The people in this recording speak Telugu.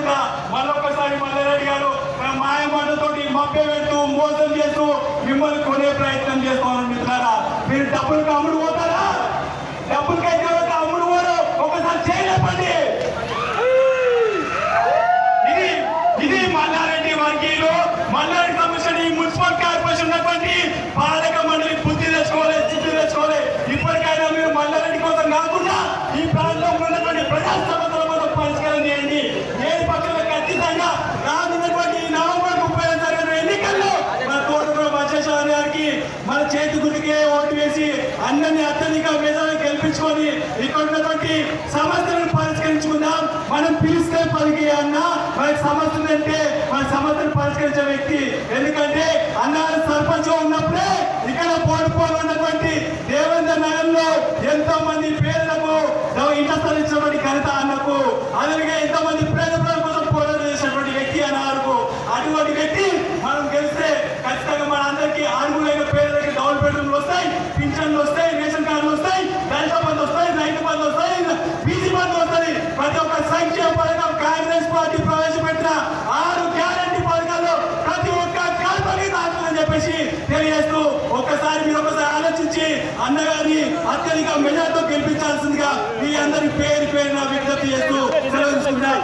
చేసుకుంటా మళ్ళొక్కసారి మల్లారెడ్డి గారు మాయమాటతోటి మభ్య పెడుతూ మోసం చేస్తూ మిమ్మల్ని కొనే ప్రయత్నం చేస్తున్నారు మిత్రులారా. మీరు డబ్బులకు అమ్ముడు పోతారా? డబ్బులకైతే అమ్ముడు పోరు. ఒకసారి చేయలేపండి. ఇది మల్లారెడ్డి వర్గీయులు మల్లారెడ్డి సమస్యని మున్సిపల్ కార్పొరేషన్ ఉన్నటువంటి పాలక మండలి బుద్ధి తెచ్చుకోవాలి, స్థితి తెచ్చుకోవాలి. ఇప్పటికైనా మీరు మల్లారెడ్డి కోసం కాకుండా ఈ ప్రాంతంలో ఉన్నటువంటి ప్రజా సమస్యల కోసం పరిష్కారం చేయండి. ఏది పక్షంలో ఖచ్చితంగా రానున్నటువంటి నవంబర్ 30 జరిగిన ఎన్నికల్లో మన తోటలో మహేశ్వర గారికి మన చేతి గుడికే ఓటు వేసి అందరినీ అత్యధిక మెజారిటీ గెలిపించుకొని ఇక్కడ ఉన్నటువంటి సమస్యలను పరిష్కరించుకుందాం. మనం పిలిస్తే పలికి అన్న మన సమస్యలు అంటే మన సమస్యను పరిష్కరించే వ్యక్తి. ఎందుకంటే అన్నారు సర్పంచ్ ఉన్నప్పుడే ఇక్కడ పోటుపోలు ఉన్నటువంటి దేవేంద్ర నగర్ లో ఎంతో మంది పేదలకు ఇంట స్థలించినటువంటి ఘనత అన్నకు, అలాగే ఎంతో మంది పేద ప్రజల కోసం పోరాటం చేసినటువంటి వ్యక్తి అన్నారు. అటువంటి వ్యక్తి మనం గెలిస్తే ఖచ్చితంగా మన అందరికీ ఆరుగులైన పేదలకి డబుల్ బెడ్రూమ్లు వస్తాయి, పింఛన్లు వస్తాయి, రేషన్ కార్డులు వస్తాయి, దళిత బంధు వస్తాయి, రైతు బంధు వస్తాయి, బీసీ బంధు వస్తాయి. ప్రతి ఒక్క సంక్షేమ పథకం కాంగ్రెస్ పార్టీ ప్రవేశపెట్టిన 6 గ్యారంటీ పథకాల్లో ప్రతి ఒక్క కల్పని దాటుతుందని చెప్పేసి తెలియజేస్తూ ఒక్కసారి మీరు ఆలోచించి అన్నగారిని అత్యధిక మెజార్టీతో గెలిపించాల్సిందిగా మీ అందరి పేరు పేరున విజ్ఞప్తి చేస్తూ సెలవు తీసుకుంటున్నాను.